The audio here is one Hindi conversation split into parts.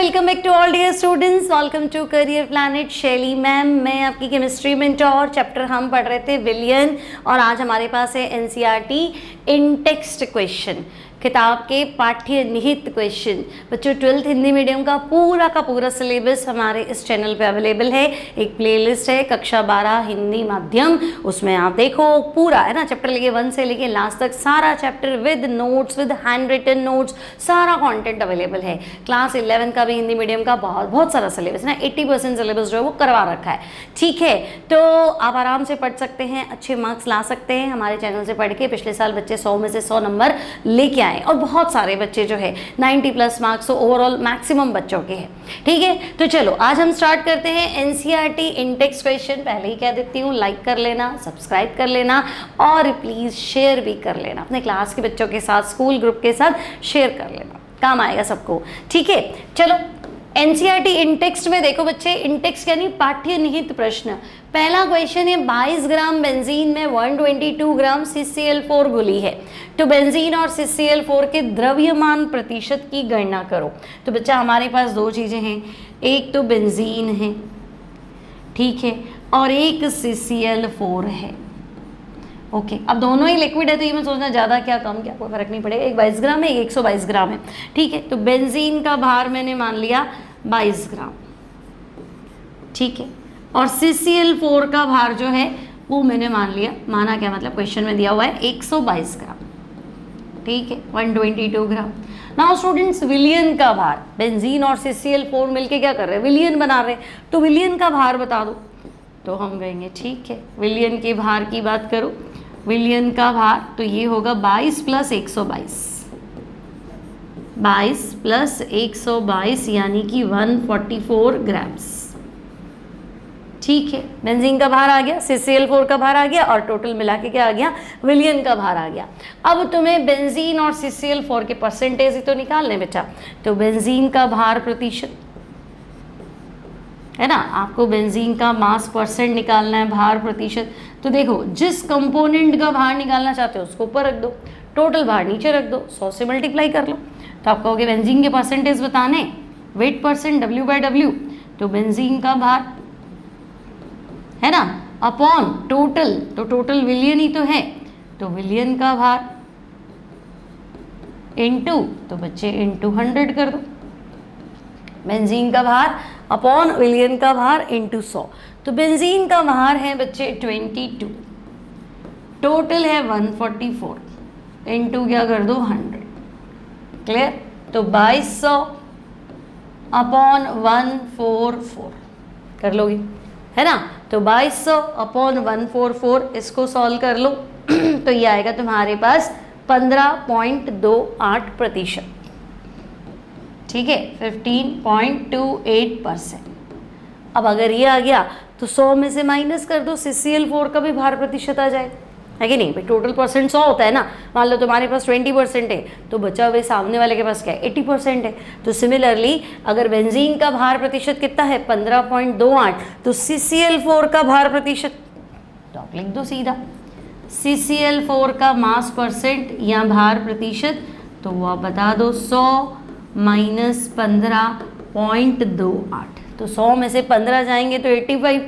Welcome back to all dear students, welcome to career planet. Shaili ma'am, मैं आपकी केमिस्ट्री मेंटोर। चैप्टर हम पढ़ रहे थे विलियन, और आज हमारे पास है एनसीईआरटी इन टेक्स्ट क्वेश्चन, किताब के पाठ्य निहित क्वेश्चन। बच्चों, 12th हिंदी मीडियम का पूरा सिलेबस हमारे इस चैनल पे अवेलेबल है। एक प्लेलिस्ट है कक्षा 12 हिंदी माध्यम, उसमें आप देखो पूरा है ना, चैप्टर लेके 1 से लेके लास्ट तक सारा chapter with notes, with hand written notes, सारा कंटेंट अवेलेबल है। क्लास 11 का भी हिंदी मीडियम का बहुत सारा सिलेबस है ना, 80% सिलेबस जो है वो करवा रखा है। ठीक है, तो आप आराम से पढ़ सकते हैं, अच्छे मार्क्स ला सकते हैं हमारे चैनल से पढ़ के। पिछले साल बच्चे 100 में से 100 नंबर लेके आए, और बहुत सारे बच्चे जो है 90+ मार्क्स तो ओवरऑल मैक्सिमम बच्चों के हैं। ठीक है, तो चलो आज हम स्टार्ट करते हैं एनसीईआरटी इन टेक्स्ट क्वेश्चन। पहले ही कह देती हूँ, लाइक कर लेना, सब्सक्राइब कर लेना, और प्लीज़ शेयर भी कर लेना अपने क्लास के बच्चों के साथ, स्कूल ग्रुप के साथ शेयर कर लेना, काम आएगा सबको। ठीक है, चलो एनसीईआरटी इन टेक्स्ट में देखो बच्चे, इन टेक्स्ट यानी पाठ्य निहित प्रश्न। पहला क्वेश्चन है 22 ग्राम बेंजीन में 122 ग्राम CCl4 घुली है, तो बेंजीन और CCl4 के द्रव्यमान प्रतिशत की गणना करो। तो बच्चा हमारे पास दो चीज़ें हैं, एक तो बेंजीन है, ठीक है, और एक CCl4 है। ओके, अब दोनों ही लिक्विड है, तो ये मैं सोचना ज़्यादा क्या कम क्या कोई फर्क नहीं पड़ेगा। एक 22 ग्राम है, एक 122 ग्राम है। ठीक है, तो बेंजीन का भार मैंने मान लिया 22 ग्राम, ठीक है, और CCl4 का भार जो है वो मैंने मान लिया, माना क्या मतलब क्वेश्चन में दिया हुआ है 122 ग्राम, ठीक है, 122 ग्राम। नाउ स्टूडेंट्स, विलियन का भार, बेंजीन और CCl4 मिलके क्या कर रहे हैं, विलियन बना रहे हैं, तो विलियन का भार बता दो। तो हम कहेंगे ठीक है, विलियन के भार की बात करो, विलियन का भार तो ये होगा 22 + 122, 22 + 122 यानी कि 144 ग्राम्स। ठीक है, बेंजीन का भार आ गया, CCl4 का भार आ गया, और टोटल मिला के क्या आ गया, विलियन का भार आ गया। अब तुम्हें बेंजीन और CCl4 के परसेंटेज ही तो निकालने बेटा, तो बेंजीन का भार प्रतिशत है ना, आपको बेंजीन का मास परसेंट निकालना है, भार प्रतिशत। तो देखो, जिस कंपोनेंट का भार निकालना चाहते हो उसको ऊपर रख दो, टोटल भार नीचे रख दो, 100 से मल्टीप्लाई कर लो। तो आप कहोगे बेंजीन के परसेंटेज बताने, वेट परसेंट W/W, तो बेंजीन का भार है ना अपॉन टोटल, तो टोटल विलियन ही तो है, तो विलियन का भार इनटू, तो बच्चे इनटू 100 कर दो, बेंजीन का भार अपॉन विलियन का भार इनटू 100। तो बेंजीन का भार है बच्चे 22, टोटल है 144, इनटू क्या कर दो 100, क्लियर। तो 2200 अपॉन 144 कर लोगे, है ना, तो 2200 अपॉन 144 इसको सॉल्व कर लो तो ये आएगा तुम्हारे पास 15.28%, ठीक है, 15.28%। अब अगर ये आ गया तो 100 में से माइनस कर दो, CCl4 का भी भार प्रतिशत आ जाए, है कि नहीं भाई। टोटल परसेंट 100 होता है ना, मान लो तुम्हारे पास 20% है, तो बचा हुए सामने वाले के पास क्या है, 80% है। तो सिमिलरली अगर बेंजीन का भार प्रतिशत कितना है 15.28, तो CCl4 का भार प्रतिशत तो आप लिख दो सीधा, CCl4 का मास परसेंट या भार प्रतिशत, तो वो आप बता दो 100 - 15.28, तो 100 में से 15 जाएंगे तो 85,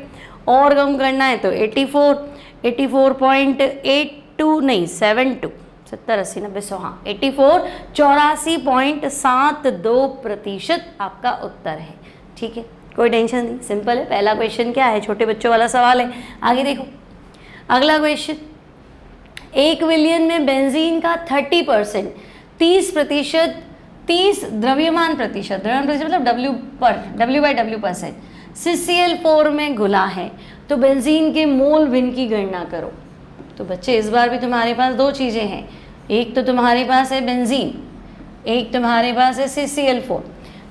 और कम करना है तो 84, 84.82 नहीं 72, 70 80 90 100, हाँ 84, 84.72% आपका उत्तर है। ठीक है, कोई टेंशन नहीं, सिंपल है। पहला क्वेश्चन क्या है, छोटे बच्चों वाला सवाल है। आगे देखो अगला क्वेश्चन, 1 विलियन में बेंजीन का 30%, 30% 30 द्रव्यमान प्रतिशत, द्रव्यमान प्रतिशत मतलब W/W%, CCl4 में घुला है, तो बेंजीन के मोल भिन्न की गणना करो। तो बच्चे इस बार भी तुम्हारे पास दो चीज़ें हैं, एक तो तुम्हारे पास है बेंजीन, एक तुम्हारे पास है CCl4।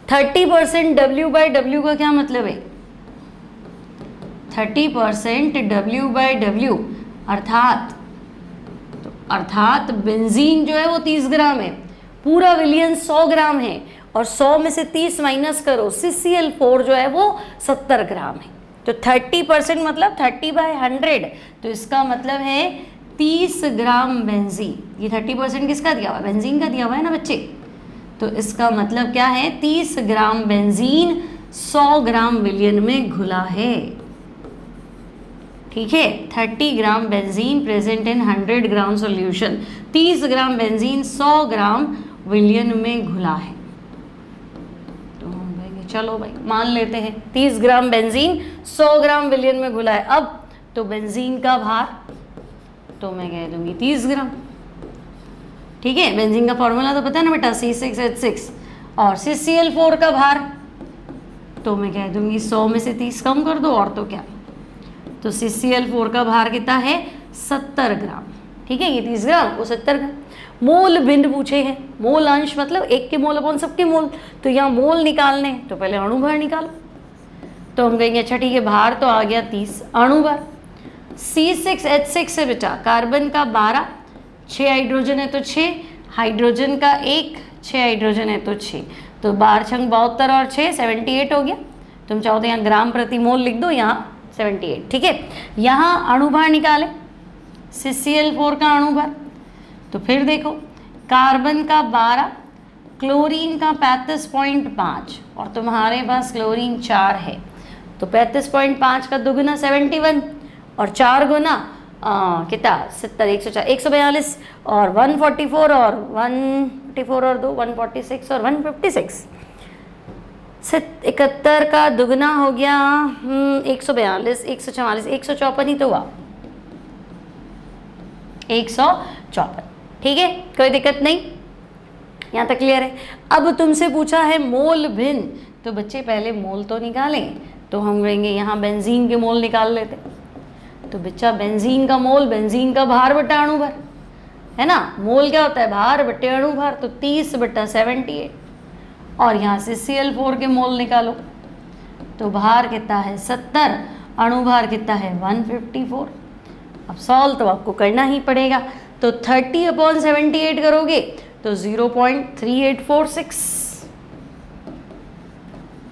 30% W/W का क्या मतलब है, 30% W/W अर्थात बेंजीन जो है वो 30 ग्राम है, पूरा विलियन 100 ग्राम है, और 100 में से 30 माइनस करो, CCl4 जो है वो 70 ग्राम है। तो 30% मतलब 30/100, तो इसका मतलब है 30 ग्राम बेंजीन। ये 30% किसका दिया हुआ है, बेंजीन का दिया हुआ है ना बच्चे, तो इसका मतलब क्या है, 30 ग्राम बेंजीन 100 ग्राम विलयन में घुला है। ठीक है, 30 gram benzene present in 100 gram solution, 30 gram benzene 100 gram विलयन में घुला है। तो चलो भाई मान लेते हैं 30 ग्राम बेंजीन 100 ग्राम विलयन में घुला है। अब तो बेंजीन का भार तो मैं कह दूंगी 30 ग्राम। ठीक है, बेंजीन का फॉर्मूला तो पता है ना बेटा, C6H6। और CCl4 का भार तो मैं कह दूंगी 100 में से 30 कम कर दो, और तो क्या। तो CCl4 का भार कितना है, 70 ग्राम। ठीक है, ये 30 ग्राम वो 70 ग्राम। मोल भिन्न पूछे हैं, मोल अंश मतलब एक के मोल अपॉन सबके मोल। तो यहाँ मोल निकालने तो पहले अणु भार निकालो। तो हम कहेंगे अच्छा ठीक है, भार तो आ गया 30, अणु भार C6H6 से बेटा कार्बन का 12, 6 हाइड्रोजन है तो 6, हाइड्रोजन का 1, 6 हाइड्रोजन है तो 6, तो 12 छंग 72 और 6 78 हो गया। तुम चाहो तो यहाँ ग्राम प्रति मोल लिख दो, यहाँ 78। ठीक है, यहाँ अणुभार निकाले CCl4 का अणुभार। तो फिर देखो कार्बन का 12, क्लोरीन का 35.5 और तुम्हारे पास क्लोरीन 4 है, तो 35.5 का दुगुना 71 और 4 गुना कितना 70, 104, 142 और 144 और 144 और 2 146 और 156, 71 का दुगना हो गया 142, 144, 154 ही तो हुआ, 154। ठीक है, कोई दिक्कत नहीं, यहाँ तक क्लियर है। अब तुमसे पूछा है मोल भिन्न, तो बच्चे पहले मोल तो निकालें। तो हम कहेंगे यहाँ बेंजीन के मोल निकाल लेते। तो बच्चा बेंजीन का मोल, बेंजीन का भार बटा अणु भार है ना, मोल क्या होता है, भार बटे अणु भार। तो 30 बटा 78 और यहाँ से CL4 के मोल निकालो। तो भार कितना है 70, अणु भार कितना है 154। अब सॉल्व तो आपको करना ही पड़ेगा। तो 30/78 करोगे तो 0.3846।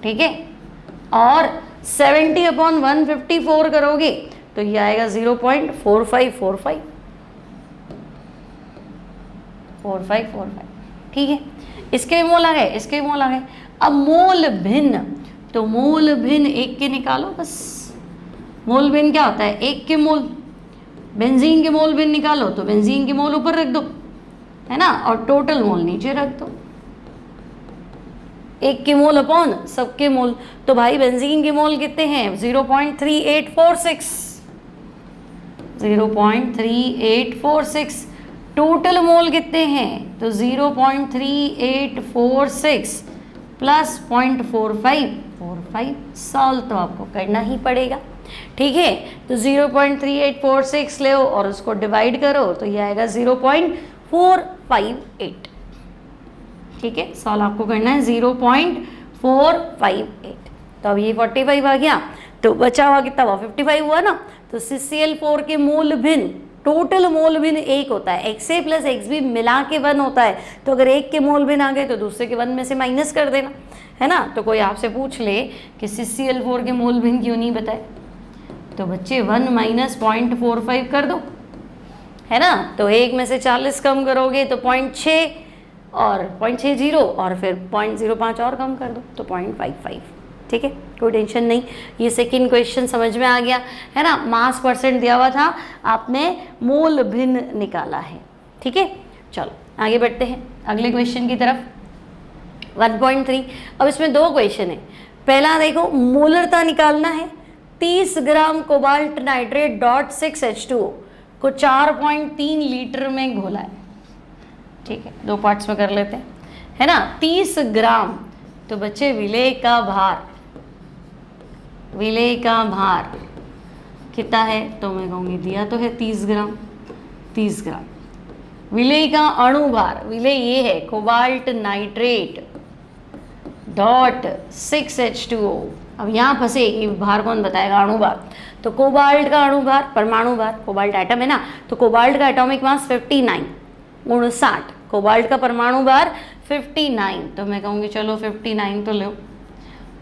ठीक है, और 70/154 करोगे तो ये आएगा 0.4545। ठीक है, इसके मोल आ गए, इसके मोल आ गए। अब मोल भिन्न, तो मोल भिन्न एक के निकालो बस। मोल भिन्न क्या होता है, एक के मोल। बेंजीन के मोल भिन्न निकालो तो बेंजीन के मोल ऊपर रख दो, है ना, और टोटल मोल नीचे रख दो। एक के मोल अपॉन सबके मोल। तो भाई बेंजीन के मोल कितने हैं 0.3846, 0.3846। टोटल मोल कितने हैं तो 0.3846 प्लस 0.4545। सॉल्व तो आपको करना ही पड़ेगा। ठीक है, तो 0.3846 ले और उसको डिवाइड करो तो ये आएगा 0.458। ठीक है, सॉल्व आपको करना है 0.458। तो अब ये 45 आ गया, तो बचा हुआ कितना हुआ 55 हुआ ना। तो CCl4 के मोल भिन्न, टोटल मोल भिन्न एक होता है, XA प्लस XB मिला के 1 होता है। तो अगर एक के मोल भिन्न आ गए तो दूसरे के 1 में से माइनस कर देना, है ना। तो कोई आपसे पूछ ले कि CCl4 के मोल भिन्न क्यों नहीं बताए, तो बच्चे 1 माइनस 0.45 कर दो, है ना। तो 1 में से 40 कम करोगे तो 0.6 और 0.60 और फिर 0.05 और कम कर दो तो 0.55। ठीक है, कोई टेंशन नहीं। ये सेकंड क्वेश्चन समझ में आ गया, है ना। मास परसेंट दिया हुआ था, आपने मोल भिन्न निकाला है। ठीक है, चलो आगे बढ़ते हैं अगले क्वेश्चन की तरफ। 1.3। अब इसमें 2 क्वेश्चन है। पहला देखो, मोलरता निकालना है। 30 ग्राम कोबाल्ट नाइट्रेट .6H2O को 4.3 लीटर में घोला है। ठीक है, 2 पार्ट्स में कर लेते हैं, है ना। 30 ग्राम, तो बच्चे विलेय का भार, विलेय का भार कितना है तो मैं कहूँगी दिया तो है 30 ग्राम, 30 ग्राम। विलेय का अणु भार, विलेय ये है कोबाल्ट नाइट्रेट .6H2O। अब यहाँ फंसे ये भार कौन बताएगा, अणु भार। तो कोबाल्ट का अणु भार, परमाणु भार, कोबाल्ट एटम है ना, तो कोबाल्ट का एटॉमिक मास 59, 59। कोबाल्ट का परमाणु भार 59, तो मैं कहूँगी चलो 59 तो लो।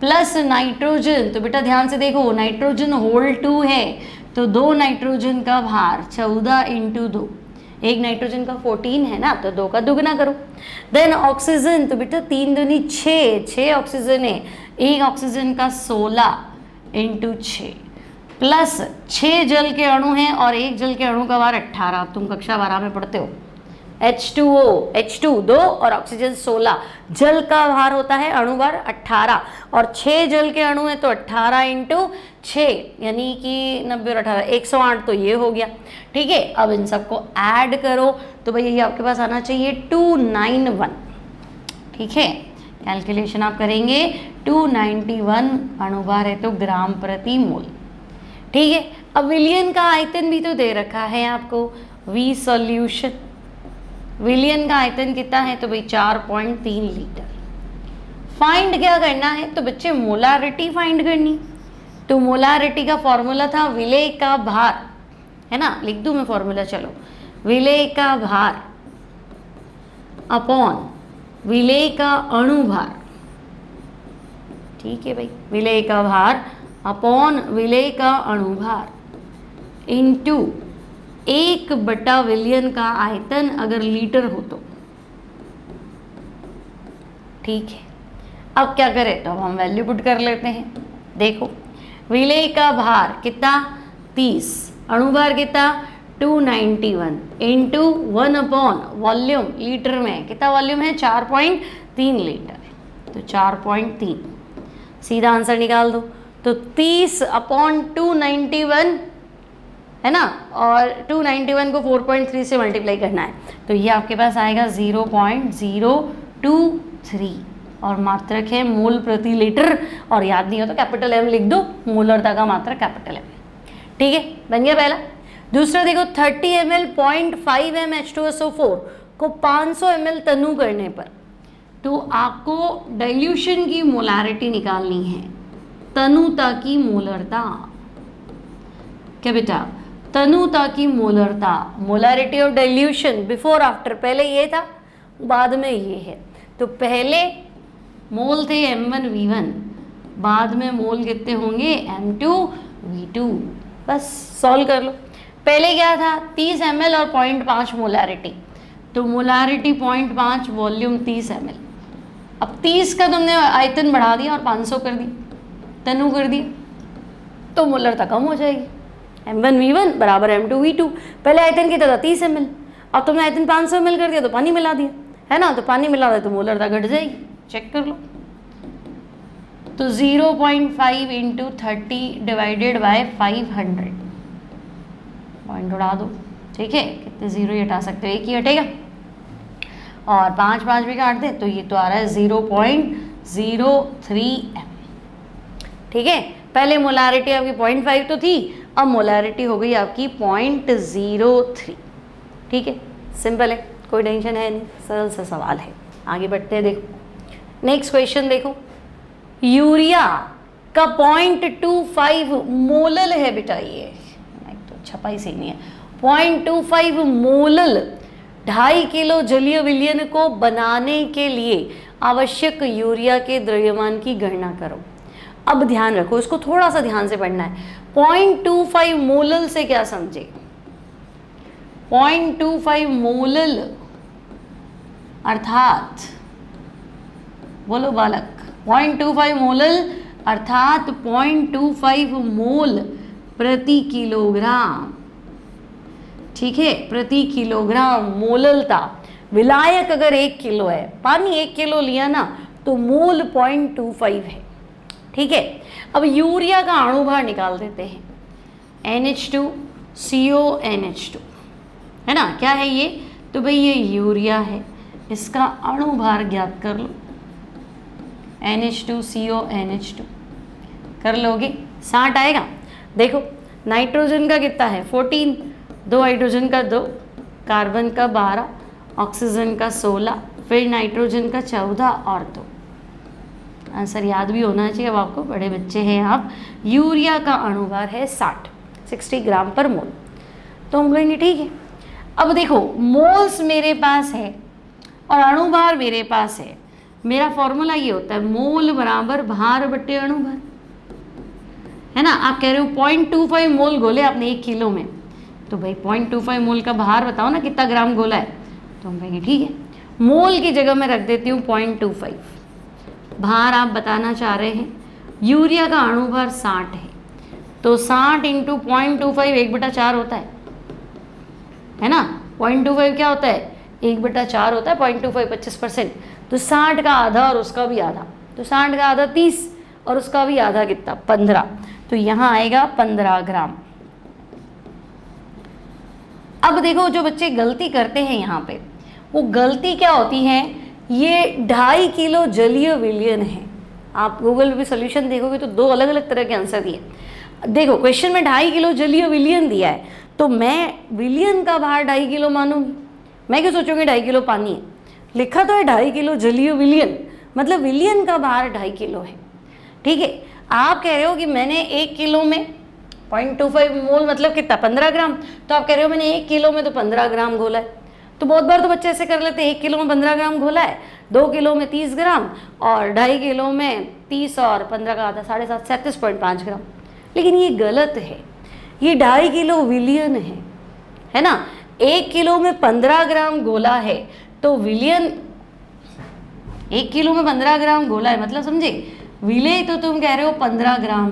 प्लस नाइट्रोजन, तो बेटा ध्यान से देखो, नाइट्रोजन होल 2 है, तो 2 नाइट्रोजन का भार 14 × 2, एक नाइट्रोजन का 14 है ना, तो 2 का दुगना करो। देन ऑक्सीजन, तो बेटा 3 दूनी 6 ऑक्सीजन है, एक ऑक्सीजन का 16 इंटू 6 प्लस 6 जल के अणु हैं और एक जल के अणु का भार 18, तुम कक्षा 12 में पढ़ते हो। H2O, H2 2 और ऑक्सीजन 16, जल का भार होता है अणु भार 18 और 6 जल के अणु है तो 18 इंटू 6 यानी कि 90 और 18 108, तो ये हो गया। ठीक है, अब इन सबको ऐड करो तो भैया ये आपके पास आना चाहिए 291। ठीक है, कैलकुलेशन आप करेंगे 291 अणुभार है तो ग्राम प्रति मोल। ठीक है, अब विलियन का आयतन भी तो दे रखा है आपको, V सॉल्यूशन, विलियन का आयतन कितना है तो भाई 4.3 लीटर। फाइंड क्या करना है तो बच्चे मोलारिटी फाइंड करनी। तो मोलारिटी का फॉर्मूला था विलेय का भार, है ना, लिख दूं मैं फॉर्मूला, चलो, विलेय का भार अपॉन विलेय का अणुभार। ठीक है भाई, विलेय का भार अपॉन विलेय का अणुभार इनटू 1 विलियन का आयतन अगर लीटर हो तो। ठीक है, अब क्या करें तो अब हम वैल्यू पुट कर लेते हैं। देखो विलेय का भार कितना 30, अणुभार कितना 291 इंटू 1 अपॉन वॉल्यूम, लीटर में कितना वॉल्यूम है 4.3 लीटर है तो 4.3, सीधा आंसर निकाल दो। तो 30 अपॉन 291 है ना, और 291 को 4.3 से मल्टीप्लाई करना है तो ये आपके पास आएगा 0.023 और मात्रक है मोल प्रति लीटर, और याद नहीं हो तो कैपिटल M लिख दो, मोलरता का मात्रक कैपिटल M। ठीक है, बन गया पहला। दूसरा देखो 30 ml 0.5 m H2SO4 को 500 ml तनु करने पर तो आपको डाइल्यूशन की मोलारिटी निकालनी है, तनुता की मोलरता। क्या बेटा, तनुता की मोलरता, molarity of dilution before after, पहले ये था बाद में ये है। तो पहले मोल थे M1V1, बाद में मोल कितने होंगे M2V2। बस सॉल्व कर लो। पहले क्या था 30 ml और 0.5 मोलारिटी, तो मोलारिटी 0.5, वॉल्यूम 30 ml। अब 30 का तुमने आयतन बढ़ा दिया और 500 कर दी, तनु कर दिया, तो मोलरता कम हो जाएगी। M1V1 बराबर M2V2, पहले आयतन कितना था 30 ml, अब तुमने आयतन 500 ml कर दिया तो पानी मिला दिया, है ना, तो पानी मिला दिया तो मोलरता घट जाएगी, चेक कर लो। तो 0.5 इंटू 30 डिवाइडेड बाय 500, पॉइंट उड़ा दो। ठीक है, कितने जीरो हटा सकते हो, एक ही हटेगा, और 5 भी काट दे तो ये तो आ रहा है 0.03 m। ठीक है, पहले मोलारिटी आपकी 0.5 तो थी, अब मोलारिटी हो गई आपकी 0.03। ठीक है, सिंपल है, कोई टेंशन है नहीं, सरल सा सवाल है। आगे बढ़ते हैं, देखो नेक्स्ट क्वेश्चन देखो, यूरिया का 0.25 मोलल है बेटा, ये तो छपाई सही नहीं है, 0.25 मोलल 2.5 किलो जलीय विलयन को बनाने के लिए आवश्यक यूरिया के द्रव्यमान की गणना करो। अब ध्यान रखो, इसको थोड़ा सा ध्यान से पढ़ना है। 0.25 मोलल से क्या समझे, 0.25 मोलल अर्थात, बोलो बालक, 0.25 मोलल अर्थात 0.25 मोल प्रति किलोग्राम। ठीक है, प्रति किलोग्राम मोललता। विलायक अगर 1 किलो है, पानी 1 किलो लिया ना तो मोल 0.25 है। ठीक है, अब यूरिया का अणुभार निकाल देते हैं, NH2CONH2, है ना, क्या है ये, तो भाई ये यूरिया है, इसका अणुभार ज्ञात कर लो, NH2CONH2 कर लोगे 60 आएगा। देखो नाइट्रोजन का कितना है 14, 2 हाइड्रोजन का 2, कार्बन का 12, ऑक्सीजन का 16, फिर नाइट्रोजन का 14 और 2। आंसर याद भी होना चाहिए, अब आपको बड़े बच्चे हैं आप। यूरिया का अणुभार है 60 ग्राम पर मोल। तो हम कहेंगे ठीक है, अब देखो मोल्स मेरे पास है और अणुभार मेरे पास है, मेरा फॉर्मूला ये होता है मोल बराबर भार बटे अणुभार, है ना। आप कह रहे हो 0.25 मोल घोले आपने 1 किलो में, तो भाई 0.25 मोल का भार बताओ ना कितना ग्राम गोला है। तो हम कहेंगे ठीक है, मोल की जगह मैं रख देती हूँ 0.25। भार आप बताना चाह रहे हैं, यूरिया का अणु भार 60 है, तो 60 इंटू 0.25 1/4 होता है ना। 0.25 क्या होता है, 1/4 होता है। 0.25 25%, तो 60 का आधा और उसका भी आधा, तो 60 का आधा 30 और उसका भी आधा कितना 15, तो यहाँ आएगा 15 ग्राम। अब देखो जो बच्चे गलती करते हैं यहाँ पे, वो गलती क्या होती है, ये 2.5 किलो जलीय विलयन है। आप गूगल पे भी सोल्यूशन देखोगे तो 2 अलग अलग तरह के आंसर दिए। देखो क्वेश्चन में 2.5 किलो जलीय विलयन दिया है, तो मैं विलयन का भार 2.5 किलो मानूंगी। मैं क्या सोचूंगी 2.5 किलो पानी है, लिखा तो है 2.5 किलो जलीय विलयन, मतलब विलयन का भार 2.5 किलो है। ठीक है, आप कह रहे हो कि मैंने 1 किलो में 0.25 मोल मतलब कितना 15 ग्राम, तो आप कह रहे हो मैंने 1 किलो में तो 15 ग्राम घोला है। तो बहुत बार तो बच्चे ऐसे कर लेते हैं, 1 किलो में 15 ग्राम घोला है, 2 किलो में 30 ग्राम और 2.5 किलो में 30 और 15 का आधा 7.5 37.5 ग्राम। लेकिन ये गलत है, ये 2.5 किलो विलियन है ना। 1 किलो में 15 ग्राम गोला है, तो विलियन 1 किलो में 15 ग्राम गोला है, मतलब समझे, विलेय तो तुम कह रहे हो 15 ग्राम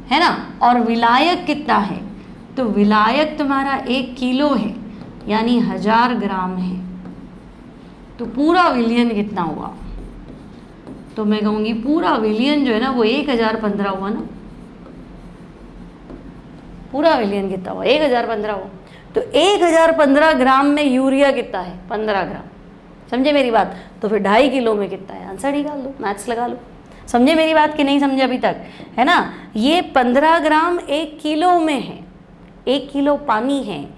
है ना। और विलायक कितना है, तो विलायक तुम्हारा 1 किलो है, यानी 1000 ग्राम है। तो पूरा विलियन कितना हुआ, तो मैं कहूँगी पूरा विलियन जो है ना वो 1015 हुआ ना। पूरा विलियन कितना हुआ, 1015 हुआ। तो 1015 ग्राम में यूरिया कितना है, 15 ग्राम। समझे मेरी बात, तो फिर 2.5 किलो में कितना है, आंसर निकाल लो, मैथ्स लगा लो। समझे मेरी बात कि नहीं समझे अभी तक, है ना। ये 15 ग्राम 1 किलो में है, 1 किलो पानी है।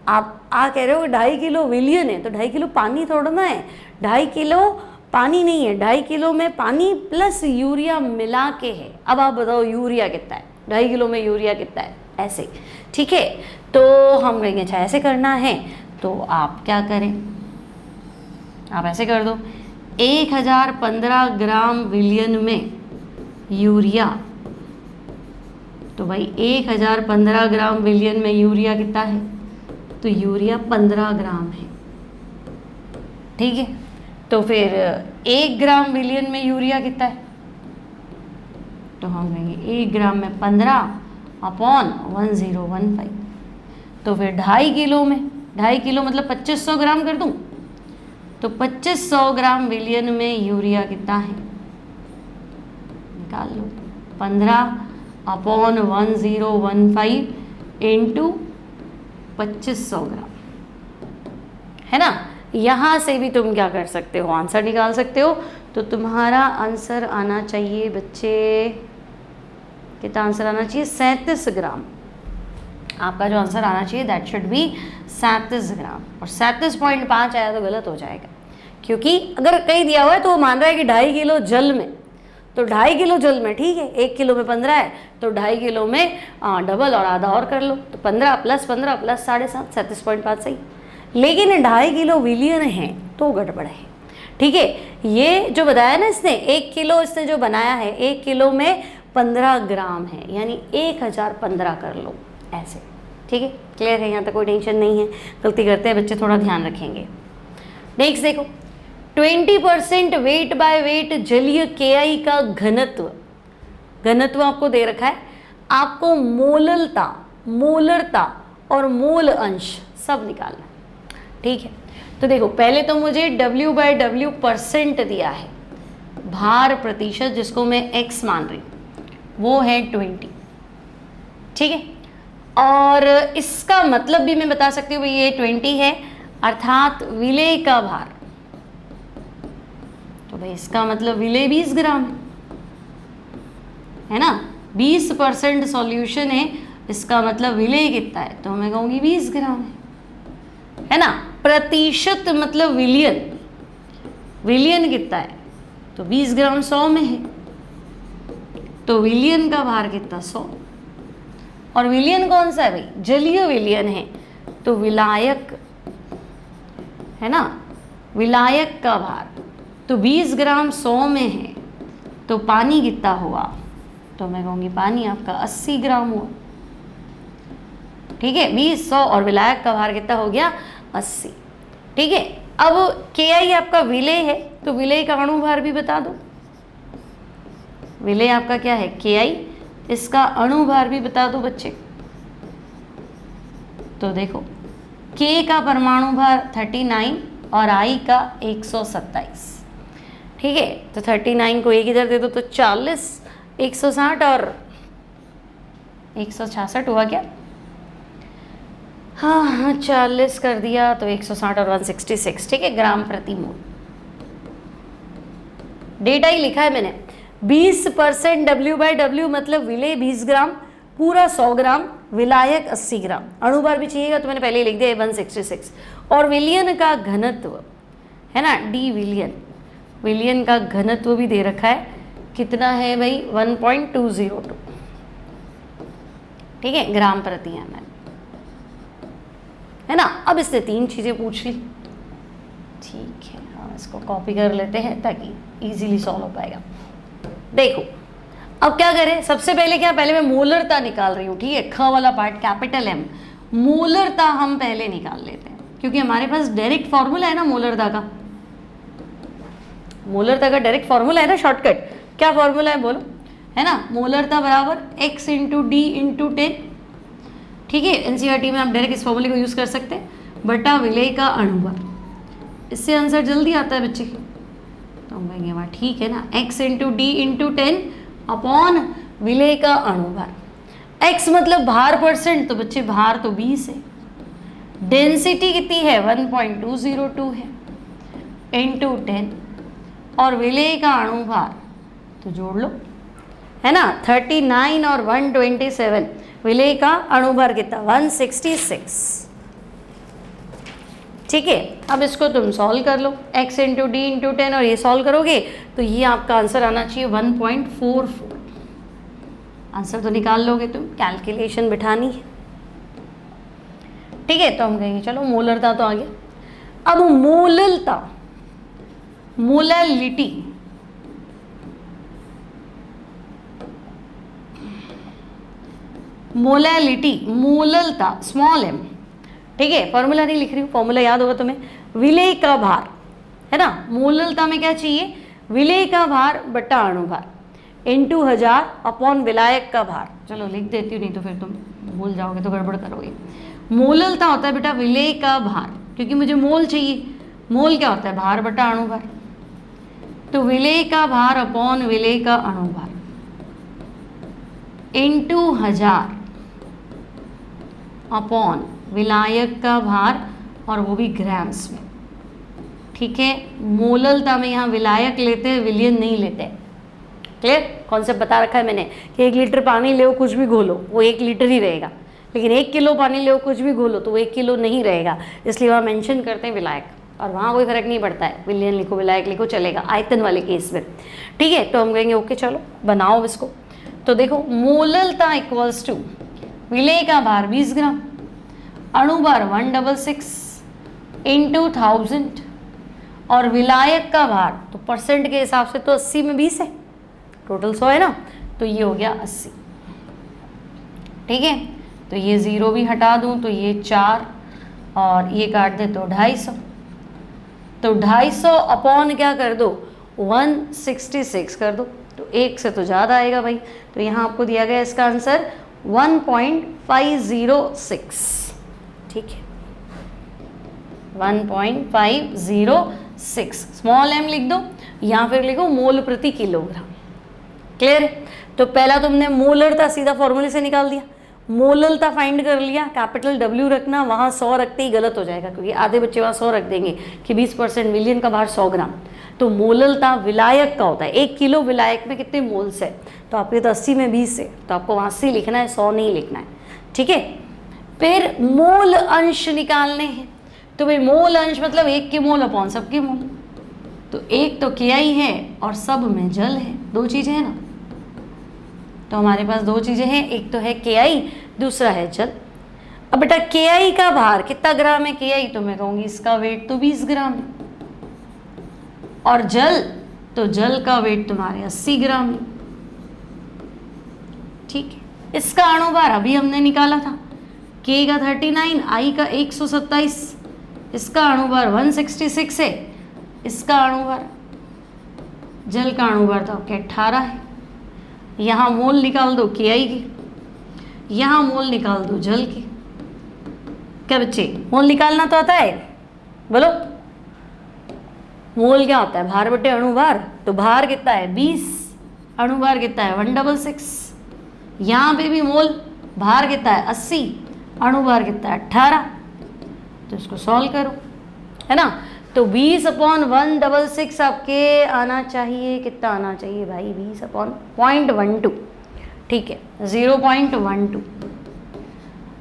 आप कह रहे हो 2.5 किलो विलियन है, तो 2.5 किलो पानी थोड़ा ना है, 2.5 किलो पानी नहीं है, 2.5 किलो में पानी प्लस यूरिया मिला के है। अब आप बताओ यूरिया कितना है, 2.5 किलो में यूरिया कितना है, ऐसे। ठीक है, तो हम कहेंगे अच्छा ऐसे करना है, तो आप क्या करें, आप ऐसे कर दो, 1015 ग्राम विलियन में यूरिया, तो भाई 1015 ग्राम विलियन में यूरिया कितना है, तो यूरिया 15 ग्राम है। ठीक है, तो फिर 1 ग्राम विलियन में यूरिया कितना है, तो हम कहेंगे 1 ग्राम में 15/1015। तो फिर 2.5 किलो में, 2.5 किलो मतलब 2500 ग्राम कर दूं, तो 2500 ग्राम विलियन में यूरिया कितना है, निकाल लो, 15/1015 इंटू 2500 ग्राम, है ना। यहाँ से भी तुम क्या कर सकते हो, आंसर निकाल सकते हो। तो तुम्हारा आंसर आना चाहिए बच्चे, कितना आंसर आना चाहिए, 37 ग्राम। आपका जो आंसर आना चाहिए दैट शुड बी 37 ग्राम, और 37.5 आया तो गलत हो जाएगा, क्योंकि अगर कहीं दिया हुआ है तो वो मान रहा है कि 2.5 किलो जल में, तो 2.5 किलो जल में ठीक है, 1 किलो में 15 है, तो 2.5 किलो में डबल और आधा और कर लो, तो 15 + 15 + 7.5 37.5 सही। लेकिन 2.5 किलो विलियन है तो गड़बड़ है। ठीक है, ये जो बताया ना इसने, 1 किलो इसने जो बनाया है, 1 किलो में 15 ग्राम है, यानी 1015 कर लो ऐसे। ठीक है, क्लियर है, यहाँ तक कोई टेंशन नहीं है। गलती करते हैं बच्चे, थोड़ा ध्यान रखेंगे। नेक्स्ट देखो, 20% वेट बाय वेट जलीय KI का घनत्व आपको दे रखा है, आपको मोलरता और मोल अंश सब निकालना है। ठीक है, तो देखो पहले तो मुझे W/W% दिया है, भार प्रतिशत जिसको मैं x मान रही हूँ वो है 20। ठीक है, और इसका मतलब भी मैं बता सकती हूँ भाई ये 20 है, अर्थात विलेय का भार, तो भाई इसका मतलब विलेय 20 ग्राम है ना। 20% सॉल्यूशन है, इसका मतलब विलेय कितना है, तो मैं कहूँगी 20 ग्राम है ना। प्रतिशत मतलब विलियन कितना है, तो 20 ग्राम 100 में है, तो विलियन का भार कितना 100। और विलियन कौन सा है भाई, जलीय विलियन है, तो विलायक है ना, विलायक का भार, तो 20 ग्राम 100 में है, तो पानी कितना हुआ, तो मैं कहूँगी पानी आपका 80 ग्राम हुआ। ठीक है 20, 100 और विलायक का भार कितना हो गया 80। ठीक है, अब Ki आपका विलेय है तो विलेय का अणुभार भी बता दो। विलेय आपका क्या है Ki, इसका अणुभार भी बता दो बच्चे। तो देखो K का परमाणु भार 39 और I का 127। ठीक है, तो 39 को एक इधर दे दो तो 40, 160 और 166 हुआ क्या? हाँ 40 कर दिया तो 160 और 166। ठीक है, ग्राम प्रति मोल। डेटा ही लिखा है मैंने। 20% W/W मतलब विलेय 20 ग्राम, पूरा 100 ग्राम, विलायक 80 ग्राम। अणुभार भी चाहिएगा तो मैंने पहले ही लिख दिया 166। और विलयन का घनत्व है ना D विलयन, विलयन का घनत्व भी दे रखा है। कितना है भाई 1.202। ठीक है, ग्राम प्रति ml है ना। अब इससे 3 चीज़ें पूछ ली। ठीक है, हम इसको कॉपी कर लेते हैं ताकि इजीली सॉल्व हो पाएगा। देखो अब क्या करें, सबसे पहले क्या, पहले मैं मोलरता निकाल रही हूँ। ठीक है, ख वाला पार्ट कैपिटल M, मोलरता हम पहले निकाल लेते हैं क्योंकि हमारे पास डायरेक्ट फॉर्मूला है ना मोलरता का। मोलरता का डायरेक्ट फॉर्मूला है ना, शॉर्टकट। क्या फॉर्मूला है बोलो, है ना, मोलरता बराबर x × d × 10। ठीक है, एनसीईआरटी में आप डायरेक्ट इस फॉर्मूले को यूज़ कर सकते हैं, बटा विलेय का अणुभार। इससे आंसर जल्दी आता है बच्चे। तो हम कहेंगे वहाँ ठीक है ना, x × d × 10 अपॉन विलेय का अणुभार। x मतलब भार परसेंट, तो बच्चे भार तो 20 है। डेंसिटी कितनी है 1.202 है इंटू 10, और विलेय का अणुभार तो जोड़ लो, है ना 39 और 127। विलेय का अणुभार कितना 166। ठीक है, अब इसको तुम सॉल्व कर लो, x × d × 10, और ये सॉल्व करोगे तो ये आपका आंसर आना चाहिए 1.44। आंसर तो निकाल लोगे तुम, कैलकुलेशन बिठानी है। ठीक है, तो हम कहेंगे चलो मोलरता तो आ गया। अब मोललता, मोलैलिटी, मोलैलिटी, मोललता स्मॉल m। ठीक है, फॉर्मूला नहीं लिख रही हूँ, फॉर्मूला याद होगा तुम्हें। विलेय का भार है ना, मोललता में क्या चाहिए, विलेय का भार बटा अणुभार इंटू 1000 अपॉन विलायक का भार। चलो लिख देती हूँ, नहीं तो फिर तुम भूल जाओगे तो गड़बड़ करोगे। मोललता होता है बेटा विलेय का भार, क्योंकि मुझे मोल चाहिए। मोल क्या होता है, भार बटा अणुभार। तो विलेय का भार अपॉन विलेय का अणुभार इंटू 1000 अपॉन विलायक का भार, और वो भी ग्राम्स में। ठीक है, मोललता में यहाँ विलायक लेते हैं, विलयन नहीं लेते। क्लियर, कॉन्सेप्ट बता रखा है मैंने कि 1 लीटर पानी ले कुछ भी घोलो वो 1 लीटर ही रहेगा, लेकिन 1 किलो पानी ले कुछ भी घोलो तो वो 1 किलो नहीं रहेगा। इसलिए वहाँ मेंशन करते हैं विलायक, और वहाँ कोई फर्क नहीं पड़ता है, विलयन लिखो विलायक लिखो चलेगा आयतन वाले केस में। ठीक है, तो हम कहेंगे ओके चलो बनाओ इसको। तो देखो मोललता इक्वल्स टू विलेय का भार 20 ग्राम, अणुभार 166 इंटू 1000, और विलायक का भार तो परसेंट के हिसाब से तो 80 में 20 है, टोटल 100 है ना, तो ये हो गया 80। ठीक है, तो ये 0 भी हटा दूं तो ये 4, और ये काट दे तो 250। तो 250 अपॉन क्या कर दो 166 कर दो, तो 1 से तो ज़्यादा आएगा भाई। तो यहाँ आपको दिया गया इसका आंसर 1.506। ठीक है, 1.506 स्मॉल m लिख दो, या फिर लिखो मोल प्रति किलोग्राम। क्लियर है, तो पहला तुमने मोलरता सीधा फॉर्मूले से निकाल दिया, मोललता फाइंड कर लिया, कैपिटल W रखना, वहाँ 100 रखते ही गलत हो जाएगा क्योंकि आधे बच्चे वहाँ 100 रख देंगे कि 20% विलयन का भार 100 ग्राम। तो मोललता विलायक का होता है, 1 किलो विलायक में कितने मोल्स है, तो आपके तो 80 में 20 है, तो आपको वहाँ 80 लिखना है, 100 नहीं लिखना है। ठीक है, फिर मोल अंश निकालने हैं। तो भाई मोल अंश मतलब 1 के मोल अपॉन सब के मोल, तो एक तो Ki है और सब में जल है, 2 चीज़ें हैं ना। तो हमारे पास 2 चीज़ें हैं, एक तो है Ki, दूसरा है जल। अब बेटा Ki का भार कितना ग्राम है, Ki तो मैं कहूँगी इसका वेट तो 20 ग्राम है, और जल तो जल का वेट तुम्हारे 80 ग्राम है। ठीक है, इसका अणुभार अभी हमने निकाला था K का 39, I का 127, इसका अणुभार 166 है, इसका अणुभार, जल का अणुभार तो आपके 18 है। यहाँ मोल निकाल दो Ki के, यहाँ मोल निकाल दो जल के। क्या बच्चे, मोल निकालना तो आता है? बोलो, मोल क्या होता है? भार बटे अणुभार। तो भार कितना है? 20, अणुभार कितना है? 166। यहाँ पे भी मोल, भार कितना है? 80, अणुभार कितना है? 18। तो इसको सॉल्व करो, है ना। तो 20/166 आपके आना चाहिए, कितना आना चाहिए भाई? 20/0.12, ठीक है, 0.12।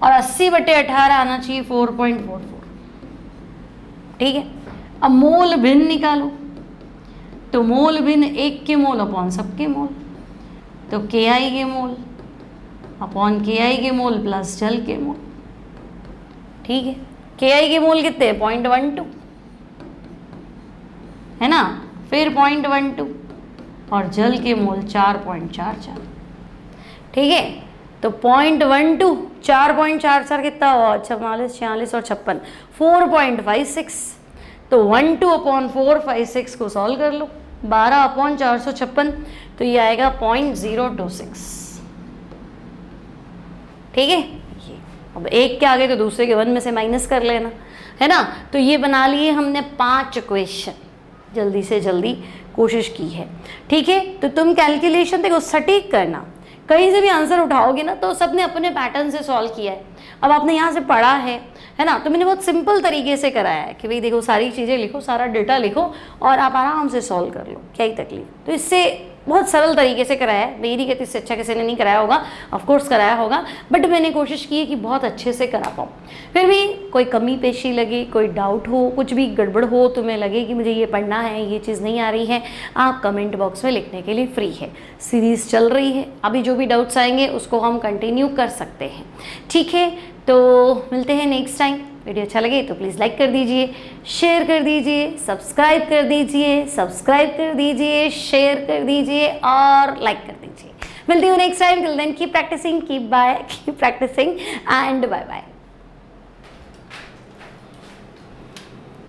और 80/18 आना चाहिए 4.44, ठीक है। अब मोल भिन्न निकालो, तो मोल भिन्न 1 के मोल अपॉन सबके मोल, तो KI के मोल अपॉन KI के मोल प्लस जल के मोल, ठीक है। KI के मोल कितने हैं? 0.12, है ना, फिर 0.12, और जल के मोल 4.44, ठीक है। तो 0.12, 4.44 कितना हुआ? 44, 46 और 56, 4.56। तो 12/456 को सॉल्व कर लो, 12/456, तो ये आएगा 0.026, ठीक है। ये अब एक के आगे तो दूसरे के 1 में से माइनस कर लेना, है ना। तो ये बना लिए हमने 5 क्वेश्चन, जल्दी से जल्दी कोशिश की है, ठीक है। तो तुम कैलकुलेशन देखो सटीक करना, कहीं से भी आंसर उठाओगे ना तो सबने अपने पैटर्न से सॉल्व किया है। अब आपने यहाँ से पढ़ा है ना, तो मैंने बहुत सिंपल तरीके से कराया है कि भाई देखो सारी चीज़ें लिखो, सारा डेटा लिखो और आप आराम से सॉल्व कर लो, क्या ही तकलीफ। तो इससे बहुत सरल तरीके से कराया है, मेरी कहती इससे अच्छा किसी ने नहीं कराया होगा, ऑफ कोर्स कराया होगा, बट मैंने कोशिश की है कि बहुत अच्छे से करा पाऊँ। फिर भी कोई कमी पेशी लगे, कोई डाउट हो, कुछ भी गड़बड़ हो, तुम्हें लगे कि मुझे ये पढ़ना है, ये चीज़ नहीं आ रही है, आप कमेंट बॉक्स में लिखने के लिए फ्री है। सीरीज़ चल रही है, अभी जो भी डाउट्स आएंगे उसको हम कंटिन्यू कर सकते हैं, ठीक है। तो मिलते हैं नेक्स्ट टाइम। वीडियो अच्छा लगे तो प्लीज़ लाइक कर दीजिए, शेयर कर दीजिए, सब्सक्राइब कर दीजिए, शेयर कर दीजिए और लाइक कर दीजिए। मिलती हूँ next time. Till then keep practising, keep practising and bye bye.